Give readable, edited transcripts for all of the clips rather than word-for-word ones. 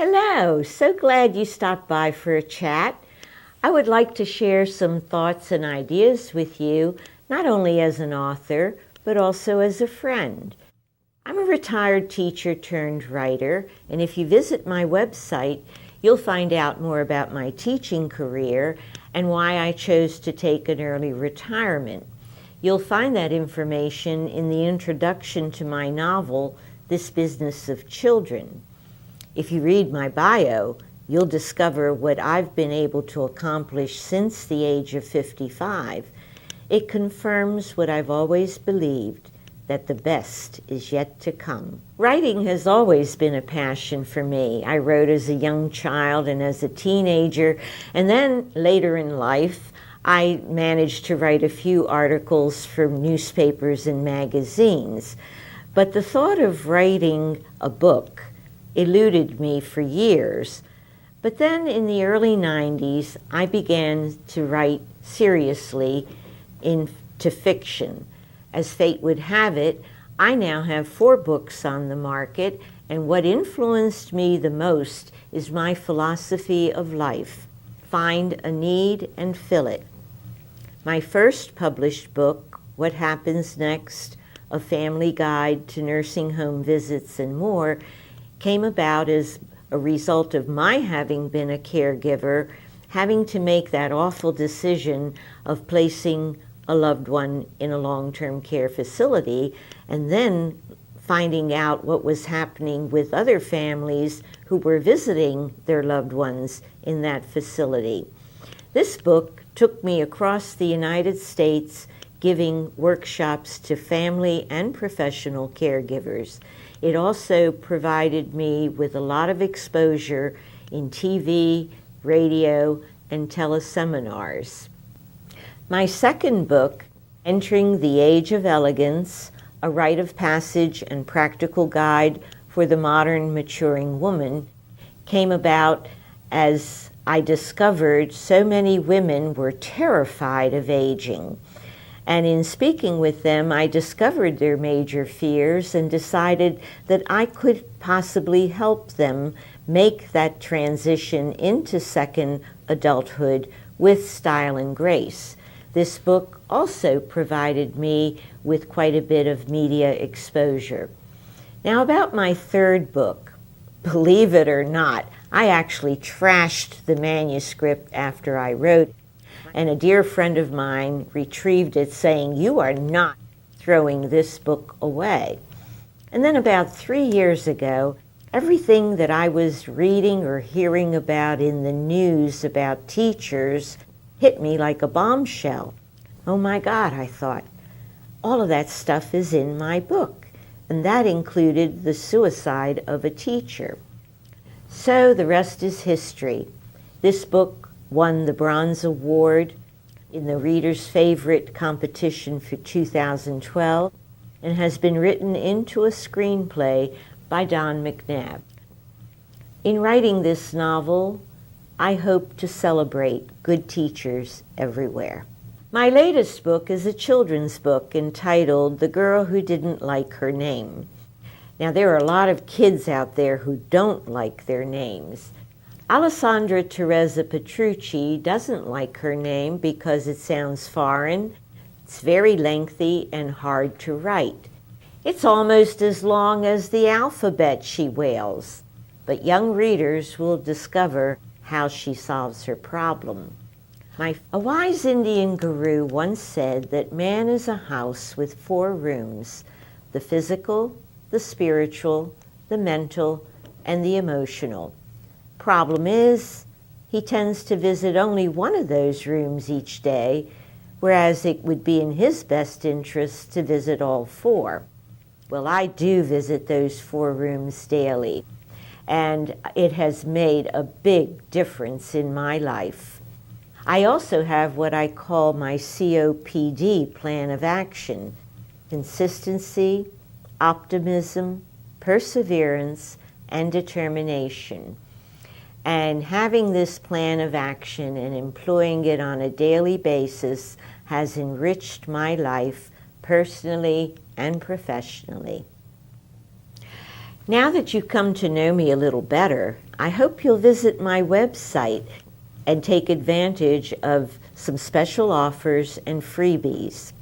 Hello, so glad you stopped by for a chat. I would like to share some thoughts and ideas with you, not only as an author, but also as a friend. I'm a retired teacher turned writer, and if you visit my website, you'll find out more about my teaching career and why I chose to take an early retirement. You'll find that information in the introduction to my novel, This Business of Children. If you read my bio, you'll discover what I've been able to accomplish since the age of 55. It confirms what I've always believed, that the best is yet to come. Writing has always been a passion for me. I wrote as a young child and as a teenager, and then later in life, I managed to write a few articles for newspapers and magazines. But the thought of writing a book eluded me for years. But then in the early 90s, I began to write seriously into fiction. As fate would have it, I now have 4 books on the market, and what influenced me the most is my philosophy of life. Find a need and fill it. My first published book, What Happens Next? A Family Guide to Nursing Home Visits and More, came about as a result of my having been a caregiver, having to make that awful decision of placing a loved one in a long-term care facility, and then finding out what was happening with other families who were visiting their loved ones in that facility. This book took me across the United States, giving workshops to family and professional caregivers. It also provided me with a lot of exposure in TV, radio, and teleseminars. My second book, Entering the Age of Elegance, a rite of passage and practical guide for the modern maturing woman, came about as I discovered so many women were terrified of aging. And in speaking with them, I discovered their major fears and decided that I could possibly help them make that transition into second adulthood with style and grace. This book also provided me with quite a bit of media exposure. Now, about my third book, believe it or not, I actually trashed the manuscript after I wrote it. And a dear friend of mine retrieved it saying, "You are not throwing this book away." And then about 3 years ago, everything that I was reading or hearing about in the news about teachers hit me like a bombshell. Oh my God, I thought, all of that stuff is in my book. And that included the suicide of a teacher. So the rest is history. This book won the Bronze Award in the Reader's Favorite competition for 2012 and has been written into a screenplay by Don McNabb. In writing this novel, I hope to celebrate good teachers everywhere. My latest book is a children's book entitled The Girl Who Didn't Like Her Name. Now, there are a lot of kids out there who don't like their names. Alessandra Teresa Petrucci doesn't like her name because it sounds foreign. It's very lengthy and hard to write. It's almost as long as the alphabet, she wails. But young readers will discover how she solves her problem. A wise Indian guru once said that man is a house with 4 rooms: the physical, the spiritual, the mental, and the emotional. Problem is, he tends to visit only one of those rooms each day, whereas it would be in his best interest to visit all 4. Well, I do visit those 4 rooms daily, and it has made a big difference in my life. I also have what I call my COPD plan of action: consistency, optimism, perseverance, and determination. And having this plan of action and employing it on a daily basis has enriched my life personally and professionally. Now that you've come to know me a little better, I hope you'll visit my website and take advantage of some special offers and freebies.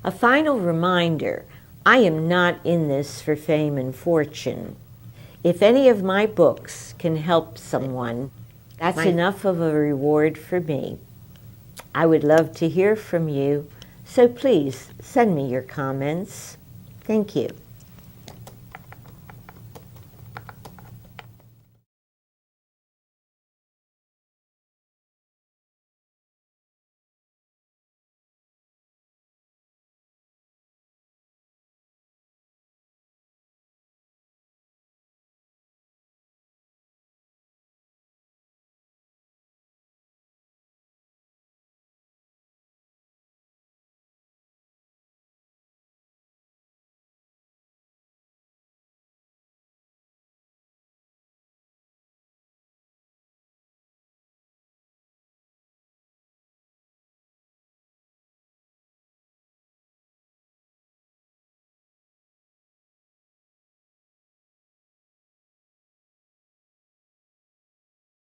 A final reminder, I am not in this for fame and fortune. If any of my books can help someone, that's enough of a reward for me. I would love to hear from you, so please send me your comments. Thank you.